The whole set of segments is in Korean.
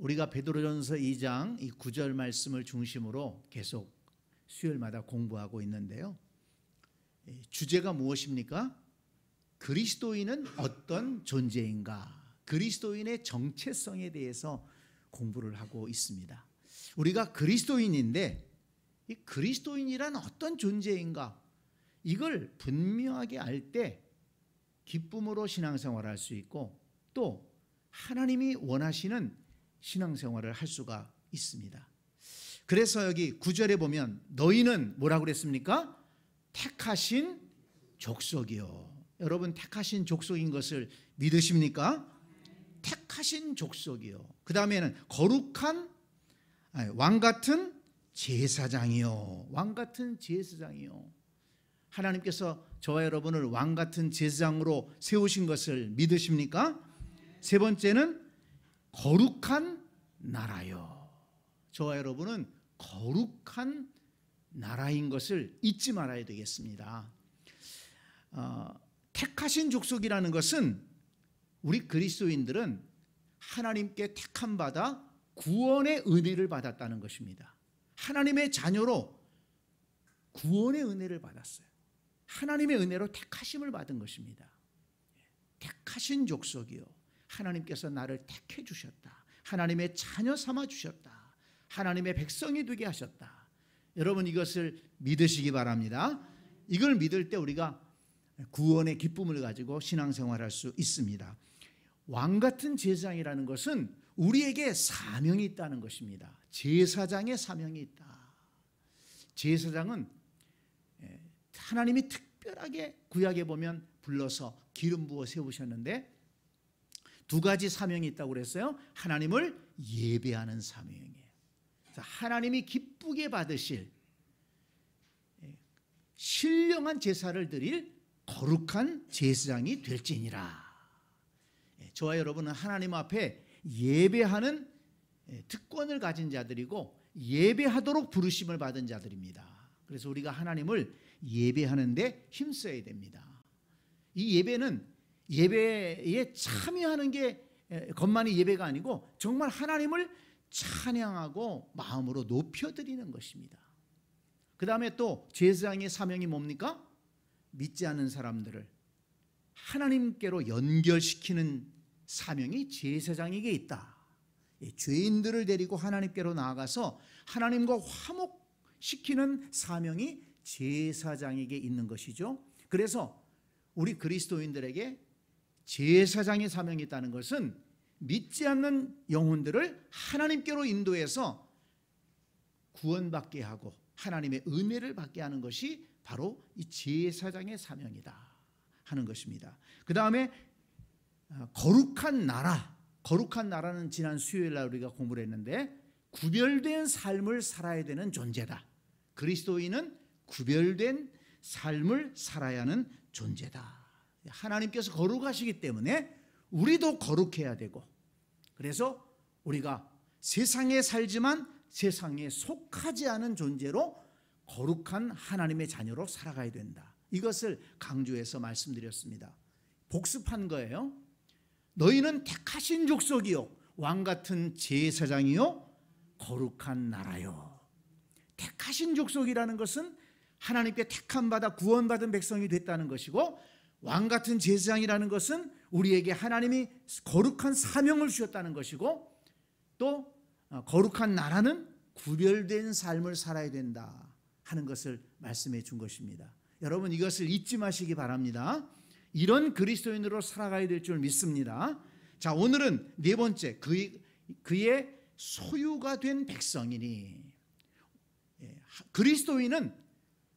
우리가 베드로전서 2장 이 9절 말씀을 중심으로 계속 수요일마다 공부하고 있는데요. 주제가 무엇입니까? 그리스도인은 어떤 존재인가? 그리스도인의 정체성에 대해서 공부를 하고 있습니다. 우리가 그리스도인인데 이 그리스도인이란 어떤 존재인가? 이걸 분명하게 알 때 기쁨으로 신앙생활을 할 수 있고 또 하나님이 원하시는 신앙생활을 할 수가 있습니다. 그래서 여기 9절에 보면 너희는 뭐라고 그랬습니까? 택하신 족속이요. 여러분 택하신 족속인 것을 믿으십니까? 택하신 족속이요. 그 다음에는 거룩한 왕같은 제사장이요. 왕같은 제사장이요. 하나님께서 저와 여러분을 왕같은 제사장으로 세우신 것을 믿으십니까? 세 번째는 거룩한 나라요. 저와 여러분은 거룩한 나라인 것을 잊지 말아야 되겠습니다. 택하신 족속이라는 것은 우리 그리스도인들은 하나님께 택함 받아 구원의 은혜를 받았다는 것입니다. 하나님의 자녀로 구원의 은혜를 받았어요. 하나님의 은혜로 택하심을 받은 것입니다. 택하신 족속이요. 하나님께서 나를 택해 주셨다. 하나님의 자녀 삼아 주셨다. 하나님의 백성이 되게 하셨다. 여러분 이것을 믿으시기 바랍니다. 이걸 믿을 때 우리가 구원의 기쁨을 가지고 신앙생활할 수 있습니다. 왕같은 제사장이라는 것은 우리에게 사명이 있다는 것입니다. 제사장의 사명이 있다. 제사장은 하나님이 특별하게 구약에 보면 불러서 기름 부어 세우셨는데 두 가지 사명이 있다고 그랬어요. 하나님을 예배하는 사명이에요. 하나님이 기쁘게 받으실 신령한 제사를 드릴 거룩한 제사장이 될지니라. 저와 여러분은 하나님 앞에 예배하는 특권을 가진 자들이고 예배하도록 부르심을 받은 자들입니다. 그래서 우리가 하나님을 예배하는데 힘써야 됩니다. 이 예배는 예배에 참여하는 게 것만이 예배가 아니고 정말 하나님을 찬양하고 마음으로 높여드리는 것입니다. 그 다음에 또 제사장의 사명이 뭡니까? 믿지 않는 사람들을 하나님께로 연결시키는 사명이 제사장에게 있다. 죄인들을 데리고 하나님께로 나아가서 하나님과 화목시키는 사명이 제사장에게 있는 것이죠. 그래서 우리 그리스도인들에게 제사장의 사명이 있다는 것은 믿지 않는 영혼들을 하나님께로 인도해서 구원받게 하고 하나님의 은혜를 받게 하는 것이 바로 이 제사장의 사명이다 하는 것입니다. 그 다음에 거룩한 나라. 거룩한 나라는 지난 수요일 날 우리가 공부를 했는데 구별된 삶을 살아야 되는 존재다. 그리스도인은 구별된 삶을 살아야 하는 존재다. 하나님께서 거룩하시기 때문에 우리도 거룩해야 되고 그래서 우리가 세상에 살지만 세상에 속하지 않은 존재로 거룩한 하나님의 자녀로 살아가야 된다. 이것을 강조해서 말씀드렸습니다. 복습한 거예요. 너희는 택하신 족속이요 왕같은 제사장이요 거룩한 나라요. 택하신 족속이라는 것은 하나님께 택함 받아 구원받은 백성이 됐다는 것이고 왕같은 제사장이라는 것은 우리에게 하나님이 거룩한 사명을 주셨다는 것이고 또 거룩한 나라는 구별된 삶을 살아야 된다 하는 것을 말씀해 준 것입니다. 여러분 이것을 잊지 마시기 바랍니다. 이런 그리스도인으로 살아가야 될 줄 믿습니다. 자, 오늘은 네 번째 그의 소유가 된 백성이니 그리스도인은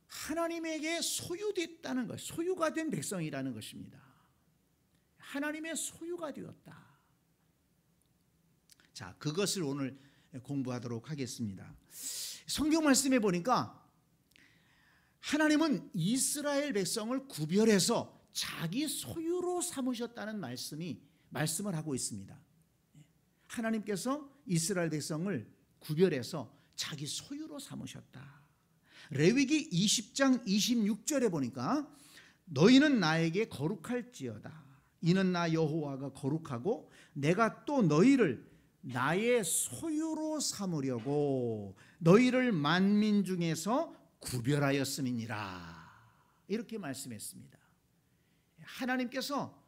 하나님에게 소유됐다는 것, 소유가 된 백성이라는 것입니다. 하나님의 소유가 되었다. 자, 그것을 오늘 공부하도록 하겠습니다. 성경 말씀에 보니까 하나님은 이스라엘 백성을 구별해서 자기 소유로 삼으셨다는 말씀을 하고 있습니다. 하나님께서 이스라엘 백성을 구별해서 자기 소유로 삼으셨다. 레위기 20장 26절에 보니까 너희는 나에게 거룩할지어다. 이는 나 여호와가 거룩하고 내가 또 너희를 나의 소유로 삼으려고 너희를 만민 중에서 구별하였음이니라. 이렇게 말씀했습니다. 하나님께서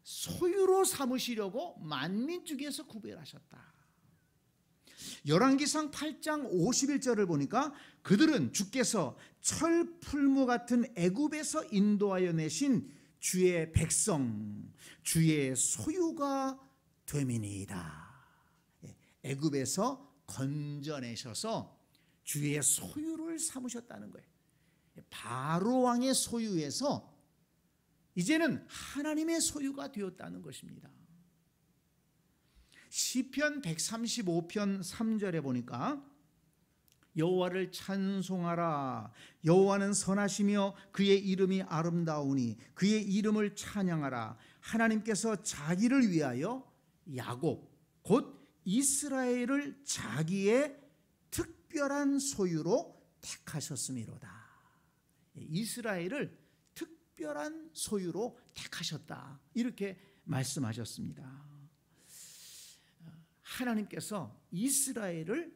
소유로 삼으시려고 만민 중에서 구별하셨다. 열왕기상 8장 51절을 보니까 그들은 주께서 철풀무 같은 애굽에서 인도하여 내신 주의 백성, 주의 소유가 됨이니이다. 애굽에서 건져내셔서 주의 소유를 삼으셨다는 거예요. 바로 왕의 소유에서 이제는 하나님의 소유가 되었다는 것입니다. 시편 135편 3절에 보니까 여호와를 찬송하라. 여호와는 선하시며 그의 이름이 아름다우니 그의 이름을 찬양하라. 하나님께서 자기를 위하여 야곱 곧 이스라엘을 자기의 특별한 소유로 택하셨음이로다. 이스라엘을 특별한 소유로 택하셨다. 이렇게 말씀하셨습니다. 하나님께서 이스라엘을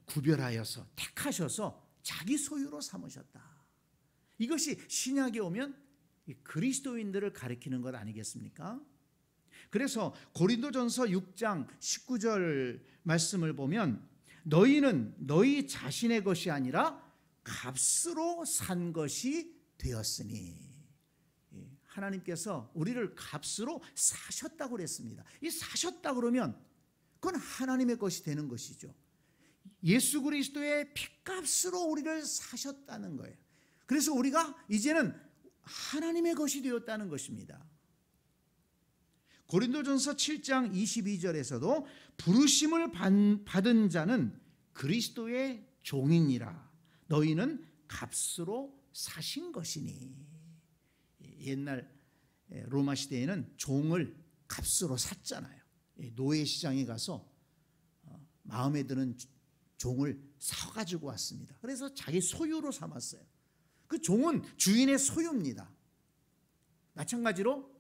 구별하여서 택하셔서 자기 소유로 삼으셨다. 이것이 신약에 오면 그리스도인들을 가리키는 것 아니겠습니까? 그래서 고린도전서 6장 19절 말씀을 보면 너희는 너희 자신의 것이 아니라 값으로 산 것이 되었으니, 하나님께서 우리를 값으로 사셨다고 그랬습니다. 이 사셨다 그러면 그건 하나님의 것이 되는 것이죠. 예수 그리스도의 피값으로 우리를 사셨다는 거예요. 그래서 우리가 이제는 하나님의 것이 되었다는 것입니다. 고린도전서 7장 22절에서도 부르심을 받은 자는 그리스도의 종이니라. 너희는 값으로 사신 것이니. 옛날 로마 시대에는 종을 값으로 샀잖아요. 노예 시장에 가서 마음에 드는 종을 사가지고 왔습니다. 그래서 자기 소유로 삼았어요. 그 종은 주인의 소유입니다. 마찬가지로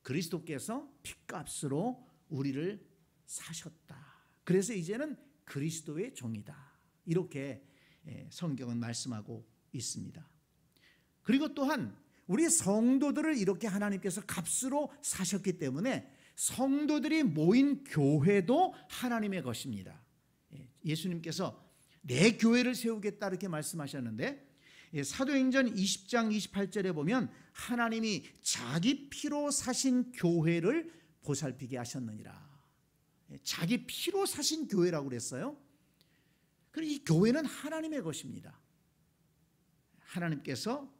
그리스도께서 핏값으로 우리를 사셨다. 그래서 이제는 그리스도의 종이다. 이렇게 성경은 말씀하고 있습니다. 그리고 또한 우리 성도들을 이렇게 하나님께서 값으로 사셨기 때문에 성도들이 모인 교회도 하나님의 것입니다. 예수님께서 내 교회를 세우겠다 이렇게 말씀하셨는데 사도행전 20장 28절에 보면 하나님이 자기 피로 사신 교회를 보살피게 하셨느니라. 자기 피로 사신 교회라고 그랬어요. 그리고 이 교회는 하나님의 것입니다. 하나님께서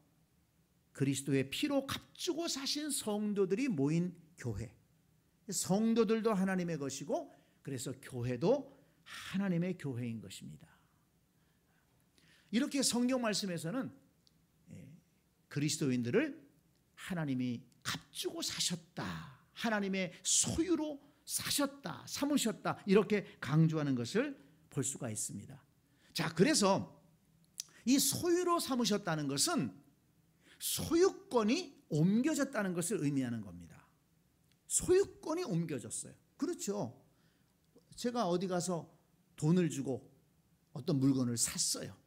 그리스도의 피로 값주고 사신 성도들이 모인 교회, 성도들도 하나님의 것이고 그래서 교회도 하나님의 교회인 것입니다. 이렇게 성경 말씀에서는 그리스도인들을 하나님이 값주고 사셨다, 하나님의 소유로 사셨다, 삼으셨다 이렇게 강조하는 것을 볼 수가 있습니다. 자, 그래서 이 소유로 삼으셨다는 것은 소유권이 옮겨졌다는 것을 의미하는 겁니다. 소유권이 옮겨졌어요. 그렇죠. 제가 어디 가서 돈을 주고 어떤 물건을 샀어요.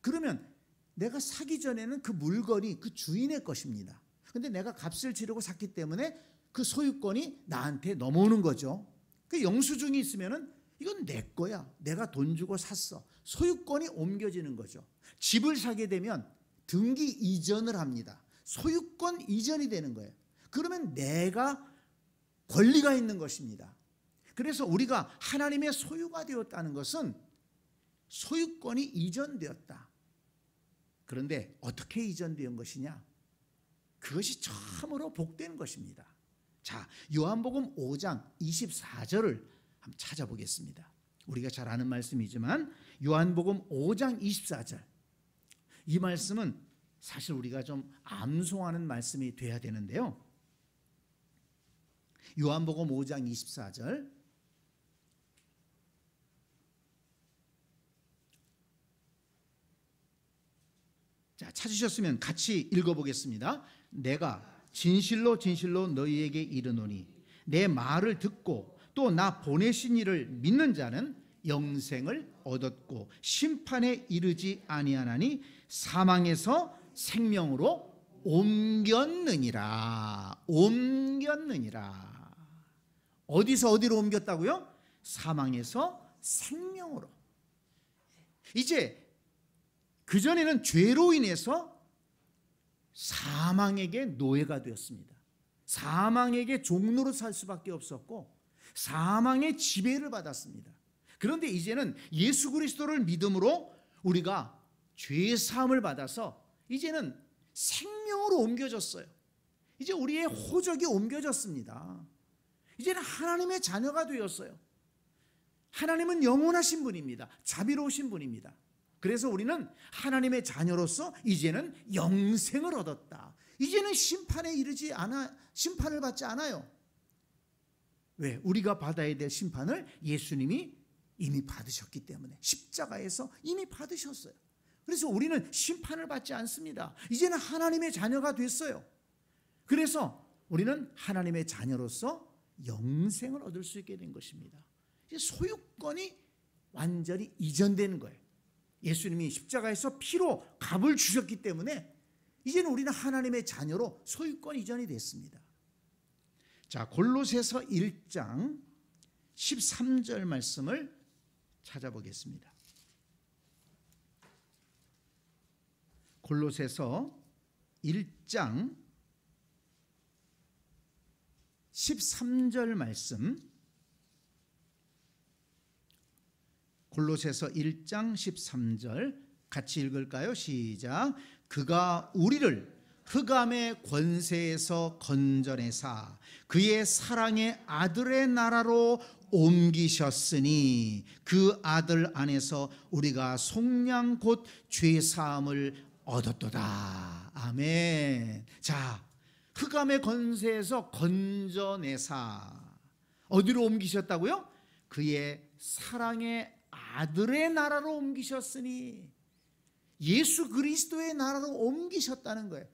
그러면 내가 사기 전에는 그 물건이 그 주인의 것입니다. 그런데 내가 값을 치르고 샀기 때문에 그 소유권이 나한테 넘어오는 거죠. 그 영수증이 있으면은 이건 내 거야. 내가 돈 주고 샀어. 소유권이 옮겨지는 거죠. 집을 사게 되면 등기 이전을 합니다. 소유권 이전이 되는 거예요. 그러면 내가 권리가 있는 것입니다. 그래서 우리가 하나님의 소유가 되었다는 것은 소유권이 이전되었다. 그런데 어떻게 이전된 것이냐? 그것이 참으로 복된 것입니다. 자, 요한복음 5장 24절을 한번 찾아보겠습니다. 우리가 잘 아는 말씀이지만 요한복음 5장 24절, 이 말씀은 사실 우리가 좀 암송하는 말씀이 돼야 되는데요. 요한복음 5장 24절, 자, 찾으셨으면 같이 읽어보겠습니다. 내가 진실로 진실로 너희에게 이르노니 내 말을 듣고 또 나 보내신 이를 믿는 자는 영생을 얻었고 심판에 이르지 아니하나니 사망에서 생명으로 옮겼느니라. 옮겼느니라. 어디서 어디로 옮겼다고요? 사망에서 생명으로. 이제 그전에는 죄로 인해서 사망에게 노예가 되었습니다. 사망에게 종로로 살 수밖에 없었고 사망의 지배를 받았습니다. 그런데 이제는 예수 그리스도를 믿음으로 우리가 죄 사함을 받아서 이제는 생명으로 옮겨졌어요. 이제 우리의 호적이 옮겨졌습니다. 이제는 하나님의 자녀가 되었어요. 하나님은 영원하신 분입니다. 자비로우신 분입니다. 그래서 우리는 하나님의 자녀로서 이제는 영생을 얻었다. 이제는 심판을 받지 않아요. 왜? 우리가 받아야 될 심판을 예수님이 이미 받으셨기 때문에 십자가에서 이미 받으셨어요. 그래서 우리는 심판을 받지 않습니다. 이제는 하나님의 자녀가 됐어요. 그래서 우리는 하나님의 자녀로서 영생을 얻을 수 있게 된 것입니다. 이제 소유권이 완전히 이전되는 거예요. 예수님이 십자가에서 피로 값을 주셨기 때문에 이제는 우리는 하나님의 자녀로 소유권 이전이 됐습니다. 자, 골로새서 1장 13절 말씀을 찾아보겠습니다. 골로새서 1장 13절 말씀, 골로새서 1장 13절 같이 읽을까요? 시작. 그가 우리를 흑암의 권세에서 건져내사 그의 사랑의 아들의 나라로 옮기셨으니 그 아들 안에서 우리가 속량 곧 죄사함을 얻었도다. 아멘. 자, 흑암의 권세에서 건져내사 어디로 옮기셨다고요? 그의 사랑의 아들의 나라로 옮기셨으니 예수 그리스도의 나라로 옮기셨다는 거예요.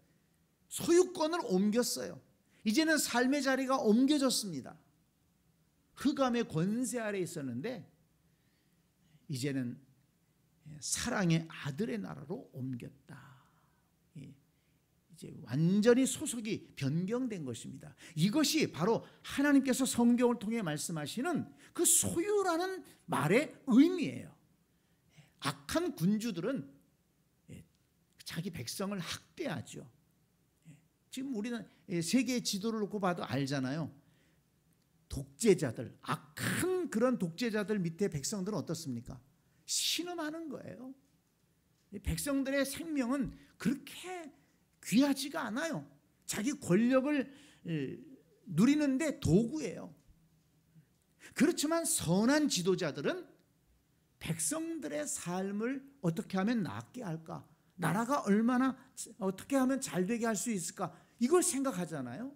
소유권을 옮겼어요. 이제는 삶의 자리가 옮겨졌습니다. 흑암의 권세 아래 있었는데 이제는 사랑의 아들의 나라로 옮겼다. 이제 완전히 소속이 변경된 것입니다. 이것이 바로 하나님께서 성경을 통해 말씀하시는 그 소유라는 말의 의미예요. 악한 군주들은 자기 백성을 학대하죠. 지금 우리는 세계 지도를 놓고 봐도 알잖아요. 독재자들, 악한 그런 독재자들 밑에 백성들은 어떻습니까? 신음하는 거예요. 백성들의 생명은 그렇게 귀하지가 않아요. 자기 권력을 누리는데 도구예요. 그렇지만 선한 지도자들은 백성들의 삶을 어떻게 하면 낫게 할까? 나라가 얼마나 어떻게 하면 잘 되게 할 수 있을까? 이걸 생각하잖아요.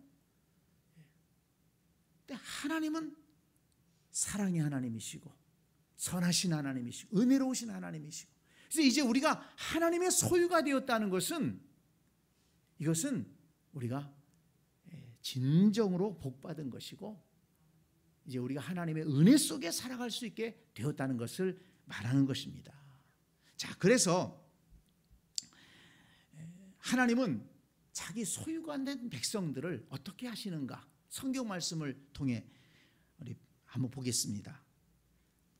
근데 하나님은 사랑의 하나님이시고 선하신 하나님이시고 은혜로우신 하나님이시고 그래서 이제 우리가 하나님의 소유가 되었다는 것은 이것은 우리가 진정으로 복받은 것이고 이제 우리가 하나님의 은혜 속에 살아갈 수 있게 되었다는 것을 말하는 것입니다. 자, 그래서 하나님은 자기 소유가 된 백성들을 어떻게 하시는가? 성경 말씀을 통해 우리 한번 보겠습니다.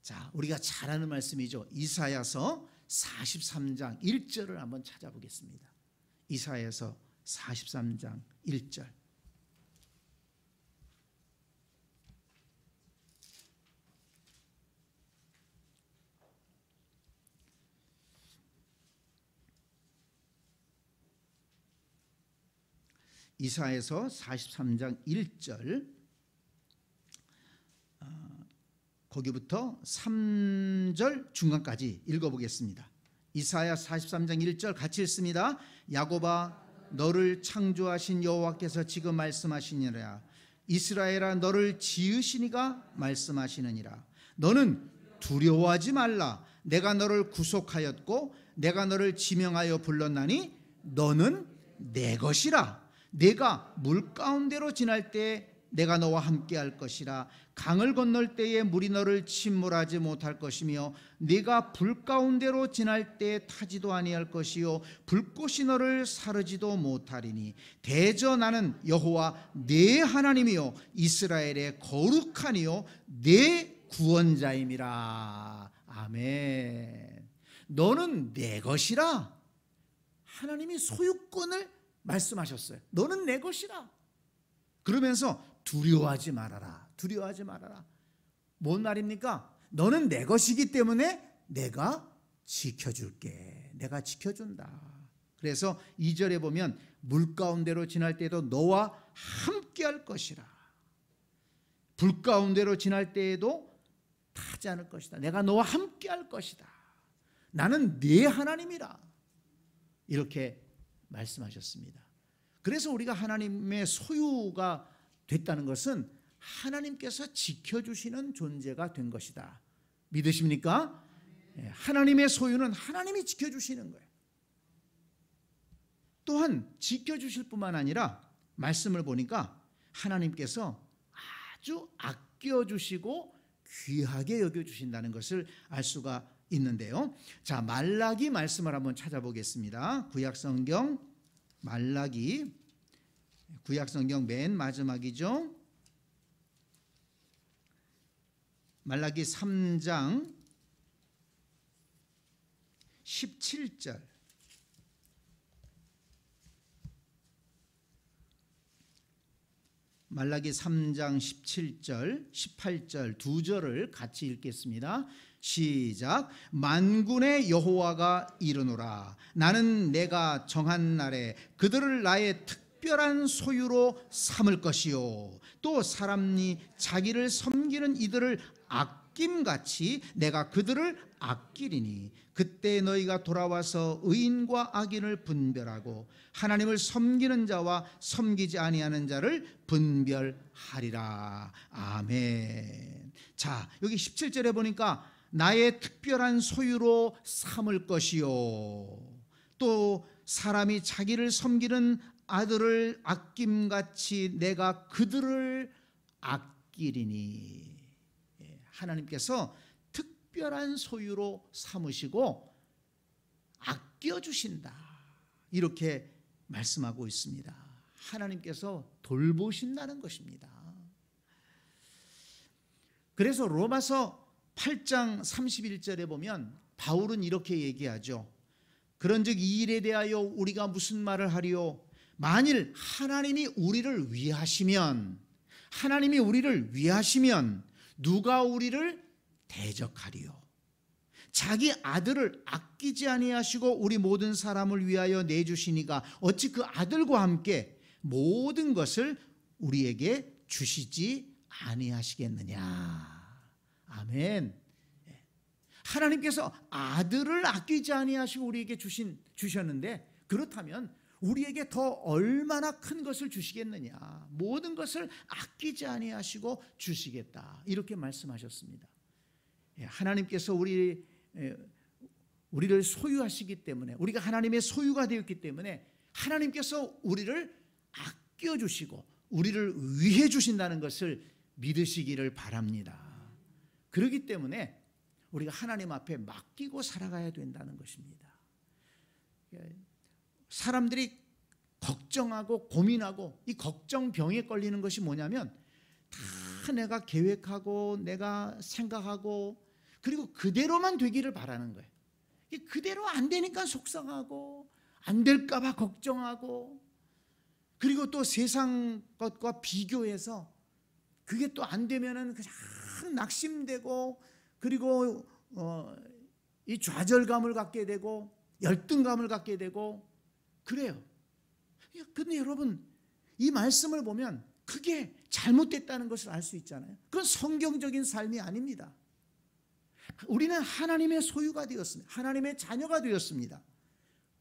자, 우리가 잘 아는 말씀이죠. 이사야서 43장 1절을 한번 찾아보겠습니다. 이사야서 43장 1절. 이사야서 43장 1절 거기부터 3절 중간까지 읽어보겠습니다. 이사야 43장 1절 같이 읽습니다. 야곱아 너를 창조하신 여호와께서 지금 말씀하시니라. 이스라엘아 너를 지으시니가 말씀하시느니라. 너는 두려워하지 말라. 내가 너를 구속하였고 내가 너를 지명하여 불렀나니 너는 내 것이라. 내가 물 가운데로 지날 때 내가 너와 함께 할 것이라. 강을 건널 때에 물이 너를 침몰하지 못할 것이며 네가 불 가운데로 지날 때에 타지도 아니할 것이요 불꽃이 너를 사르지도 못하리니 대저 나는 여호와 네 하나님이요 이스라엘의 거룩하니요 네 구원자임이라. 아멘. 너는 내 것이라. 하나님이 소유권을 말씀하셨어요. 너는 내 것이라. 그러면서 두려워하지 말아라. 두려워하지 말아라. 뭔 말입니까? 너는 내 것이기 때문에 내가 지켜줄게. 내가 지켜준다. 그래서 2절에 보면 물 가운데로 지날 때에도 너와 함께 할 것이라. 불 가운데로 지날 때에도 타지 않을 것이다. 내가 너와 함께 할 것이다. 나는 네 하나님이라. 이렇게 말씀하셨습니다. 그래서 우리가 하나님의 소유가 됐다는 것은 하나님께서 지켜주시는 존재가 된 것이다. 믿으십니까? 하나님의 소유는 하나님이 지켜주시는 거예요. 또한 지켜주실 뿐만 아니라 말씀을 보니까 하나님께서 아주 아껴주시고 귀하게 여겨주신다는 것을 알 수가 있는데요. 자, 말라기 말씀을 한번 찾아보겠습니다. 구약성경 말라기, 구약성경 맨 마지막이죠. 말라기 3장 17절. 말라기 3장 17절, 18절 두 절을 같이 읽겠습니다. 시작. 만군의 여호와가 이르노라. 나는 내가 정한 날에 그들을 나의 특별한 소유로 삼을 것이요 또 사람이 자기를 섬기는 이들을 아낌같이 내가 그들을 아끼리니 그때 너희가 돌아와서 의인과 악인을 분별하고 하나님을 섬기는 자와 섬기지 아니하는 자를 분별하리라. 아멘. 자, 여기 17절에 보니까 나의 특별한 소유로 삼을 것이요 또 사람이 자기를 섬기는 아들을 아낌같이 내가 그들을 아끼리니. 하나님께서 특별한 소유로 삼으시고 아껴주신다. 이렇게 말씀하고 있습니다. 하나님께서 돌보신다는 것입니다. 그래서 로마서 8장 31절에 보면 바울은 이렇게 얘기하죠. 그런즉 이 일에 대하여 우리가 무슨 말을 하리요? 만일 하나님이 우리를 위하시면 누가 우리를 대적하리요? 자기 아들을 아끼지 아니하시고 우리 모든 사람을 위하여 내주시니가 어찌 그 아들과 함께 모든 것을 우리에게 주시지 아니하시겠느냐. 아멘. 하나님께서 아들을 아끼지 아니하시고 우리에게 주셨는데 그렇다면 우리에게 더 얼마나 큰 것을 주시겠느냐. 모든 것을 아끼지 아니하시고 주시겠다. 이렇게 말씀하셨습니다. 하나님께서 우리를 소유하시기 때문에 우리가 하나님의 소유가 되었기 때문에 하나님께서 우리를 아껴주시고 우리를 위해 주신다는 것을 믿으시기를 바랍니다. 그렇기 때문에 우리가 하나님 앞에 맡기고 살아가야 된다는 것입니다. 사람들이 걱정하고 고민하고 이 걱정병에 걸리는 것이 뭐냐면 다 내가 계획하고 내가 생각하고 그리고 그대로만 되기를 바라는 거예요. 그대로 안 되니까 속상하고 안 될까 봐 걱정하고 그리고 또 세상 것과 비교해서 그게 또 안 되면은 그냥 낙심되고 그리고 이 좌절감을 갖게 되고 열등감을 갖게 되고 그래요. 근데 여러분 이 말씀을 보면 그게 잘못됐다는 것을 알 수 있잖아요. 그건 성경적인 삶이 아닙니다. 우리는 하나님의 소유가 되었습니다. 하나님의 자녀가 되었습니다.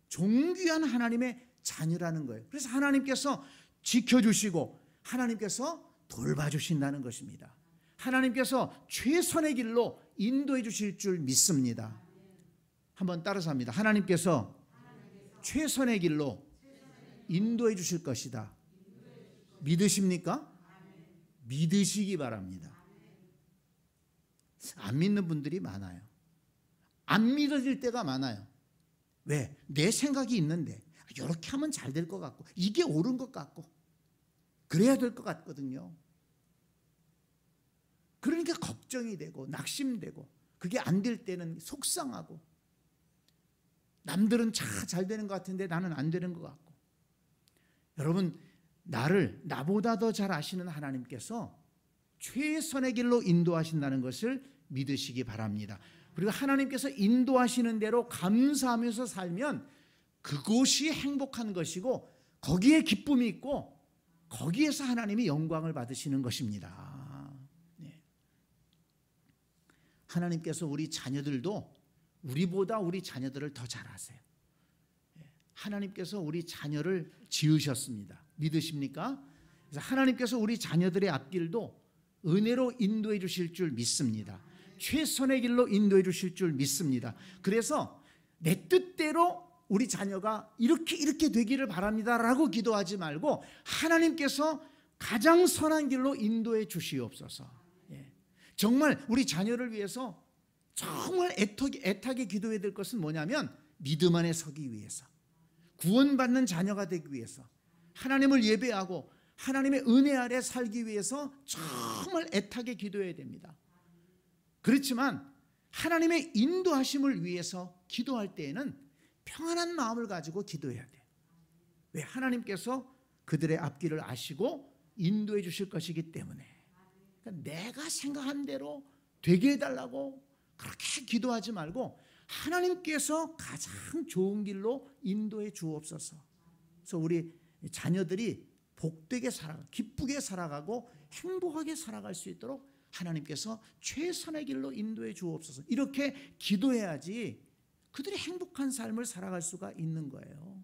존귀한 하나님의 자녀라는 거예요. 그래서 하나님께서 지켜주시고 하나님께서 돌봐주신다는 것입니다. 하나님께서 최선의 길로 인도해 주실 줄 믿습니다. 한번 따라서 합니다. 하나님께서 최선의 길로 인도해 주실 것이다. 믿으십니까? 믿으시기 바랍니다. 안 믿는 분들이 많아요. 안 믿어질 때가 많아요. 왜? 내 생각이 있는데 이렇게 하면 잘 될 것 같고 이게 옳은 것 같고 그래야 될 것 같거든요. 그러니까 걱정이 되고 낙심되고 그게 안 될 때는 속상하고 남들은 잘 되는 것 같은데 나는 안 되는 것 같고. 여러분, 나보다 더 잘 아시는 하나님께서 최선의 길로 인도하신다는 것을 믿으시기 바랍니다. 그리고 하나님께서 인도하시는 대로 감사하면서 살면 그곳이 행복한 것이고 거기에 기쁨이 있고 거기에서 하나님이 영광을 받으시는 것입니다. 네. 하나님께서 우리 자녀들도 우리보다 우리 자녀들을 더 잘 아세요. 하나님께서 우리 자녀를 지으셨습니다. 믿으십니까? 그래서 하나님께서 우리 자녀들의 앞길도 은혜로 인도해 주실 줄 믿습니다. 최선의 길로 인도해 주실 줄 믿습니다. 그래서 내 뜻대로 우리 자녀가 이렇게 되기를 바랍니다라고 기도하지 말고 하나님께서 가장 선한 길로 인도해 주시옵소서. 정말 우리 자녀를 위해서 정말 애타게 기도해야 될 것은 뭐냐면 믿음 안에 서기 위해서, 구원받는 자녀가 되기 위해서, 하나님을 예배하고 하나님의 은혜 아래 살기 위해서 정말 애타게 기도해야 됩니다. 그렇지만 하나님의 인도하심을 위해서 기도할 때에는 평안한 마음을 가지고 기도해야 돼요. 왜? 하나님께서 그들의 앞길을 아시고 인도해 주실 것이기 때문에. 그러니까 내가 생각한 대로 되게 해달라고 그렇게 기도하지 말고 하나님께서 가장 좋은 길로 인도해 주옵소서. 그래서 우리 자녀들이 복되게 살아가고 기쁘게 살아가고 행복하게 살아갈 수 있도록 하나님께서 최선의 길로 인도해 주옵소서. 이렇게 기도해야지 그들이 행복한 삶을 살아갈 수가 있는 거예요.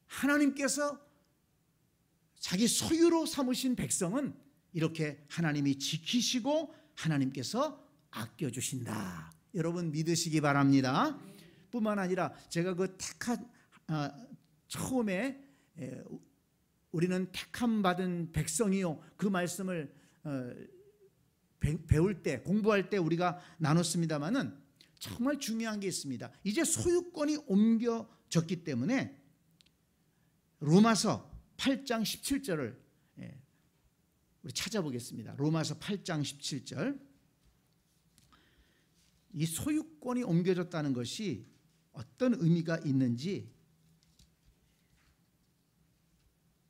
하나님께서 자기 소유로 삼으신 백성은 이렇게 하나님이 지키시고 하나님께서 아껴주신다. 여러분 믿으시기 바랍니다. 뿐만 아니라 제가 그 처음에 우리는 택함 받은 백성이요, 그 말씀을 배울 때, 공부할 때 우리가 나눴습니다마는 정말 중요한 게 있습니다. 이제 소유권이 옮겨졌기 때문에 로마서 8장 17절을 우리 찾아보겠습니다. 로마서 8장 17절. 이 소유권이 옮겨졌다는 것이 어떤 의미가 있는지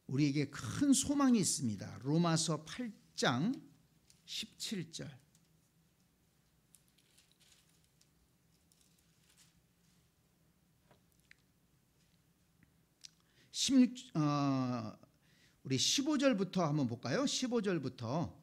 우리에게 큰 소망이 있습니다. 로마서 8장 17절. 우리 15절부터 한번 볼까요? 15절부터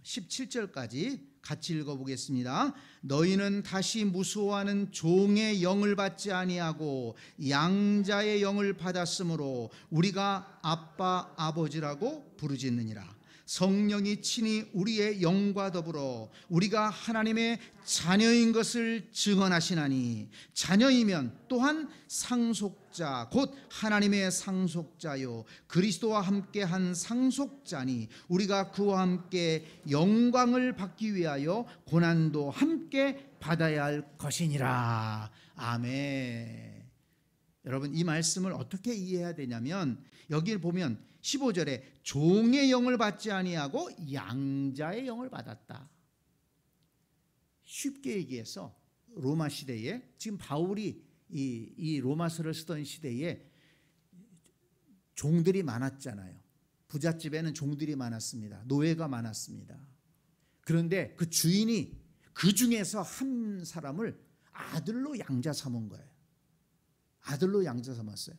17절까지 같이 읽어보겠습니다. 너희는 다시 무수하는 종의 영을 받지 아니하고 양자의 영을 받았으므로 우리가 아빠 아버지라고 부르짖느니라. 성령이 친히 우리의 영과 더불어 우리가 하나님의 자녀인 것을 증언하시나니 자녀이면 또한 상속자 곧 하나님의 상속자요 그리스도와 함께한 상속자니 우리가 그와 함께 영광을 받기 위하여 고난도 함께 받아야 할 것이니라. 아멘. 여러분 이 말씀을 어떻게 이해해야 되냐면 여기를 보면 15절에 종의 영을 받지 아니하고 양자의 영을 받았다. 쉽게 얘기해서 로마 시대에 지금 바울이 이 로마서를 쓰던 시대에 종들이 많았잖아요. 부잣집에는 종들이 많았습니다. 노예가 많았습니다. 그런데 그 주인이 그 중에서 한 사람을 아들로 양자 삼은 거예요. 아들로 양자 삼았어요.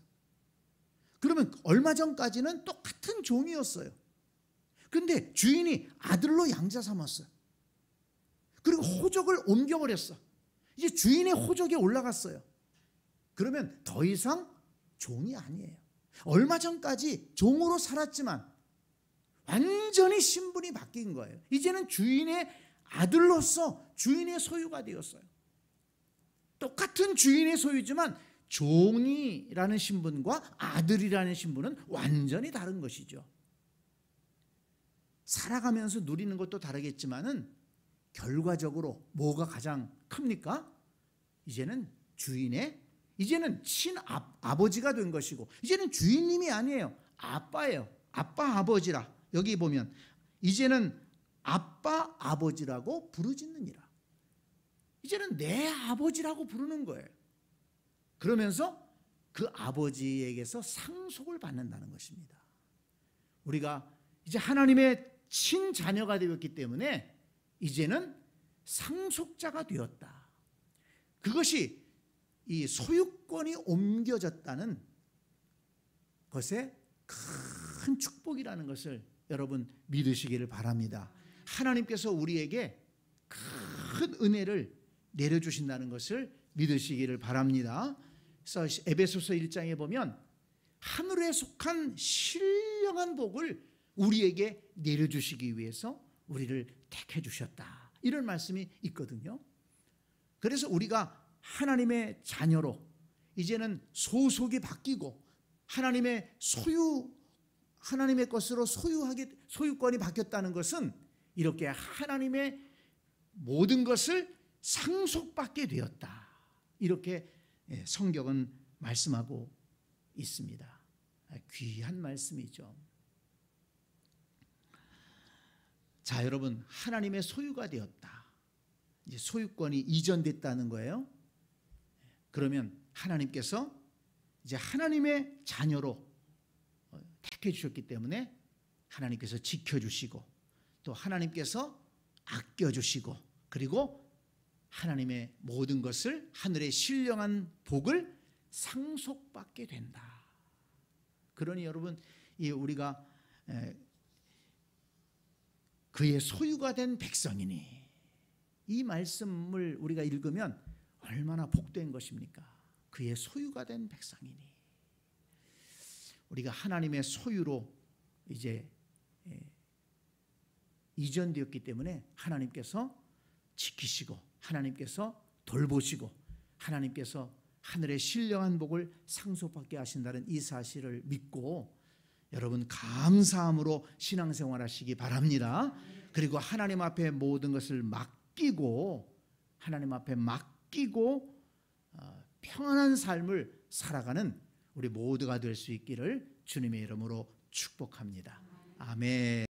그러면 얼마 전까지는 똑같은 종이었어요. 그런데 주인이 아들로 양자 삼았어요. 그리고 호적을 옮겨버렸어. 이제 주인의 호적에 올라갔어요. 그러면 더 이상 종이 아니에요. 얼마 전까지 종으로 살았지만 완전히 신분이 바뀐 거예요. 이제는 주인의 아들로서 주인의 소유가 되었어요. 똑같은 주인의 소유지만 종이라는 신분과 아들이라는 신분은 완전히 다른 것이죠. 살아가면서 누리는 것도 다르겠지만은 결과적으로 뭐가 가장 큽니까? 이제는 이제는 친아버지가 된 것이고, 이제는 주인님이 아니에요. 아빠예요. 아빠 아버지라. 여기 보면 이제는 아빠 아버지라고 부르짖느니라. 이제는 내 아버지라고 부르는 거예요. 그러면서 그 아버지에게서 상속을 받는다는 것입니다. 우리가 이제 하나님의 친자녀가 되었기 때문에 이제는 상속자가 되었다. 그것이 이 소유권이 옮겨졌다는 것의 큰 축복이라는 것을 여러분 믿으시기를 바랍니다. 하나님께서 우리에게 큰 은혜를 내려주신다는 것을 믿으시기를 바랍니다. 그래서 에베소서 1장에 보면 하늘에 속한 신령한 복을 우리에게 내려주시기 위해서 우리를 택해 주셨다, 이런 말씀이 있거든요. 그래서 우리가 하나님의 자녀로 이제는 소속이 바뀌고 하나님의 것으로 소유권이 바뀌었다는 것은 이렇게 하나님의 모든 것을 상속받게 되었다, 이렇게 성경은 말씀하고 있습니다. 귀한 말씀이죠. 자, 여러분, 하나님의 소유가 되었다. 이제 소유권이 이전됐다는 거예요. 그러면 하나님께서 이제 하나님의 자녀로 택해 주셨기 때문에 하나님께서 지켜주시고 또 하나님께서 아껴주시고 그리고 하나님의 모든 것을, 하늘의 신령한 복을 상속받게 된다. 그러니 여러분, 우리가 그의 소유가 된 백성이니, 이 말씀을 우리가 읽으면 얼마나 복된 것입니까? 그의 소유가 된 백성이니, 우리가 하나님의 소유로 이제 이전되었기 때문에 하나님께서 지키시고 하나님께서 돌보시고 하나님께서 하늘의 신령한 복을 상속받게 하신다는 이 사실을 믿고 여러분 감사함으로 신앙생활 하시기 바랍니다. 그리고 하나님 앞에 모든 것을 맡기고 하나님 앞에 맡기고 평안한 삶을 살아가는 우리 모두가 될 수 있기를 주님의 이름으로 축복합니다. 아멘.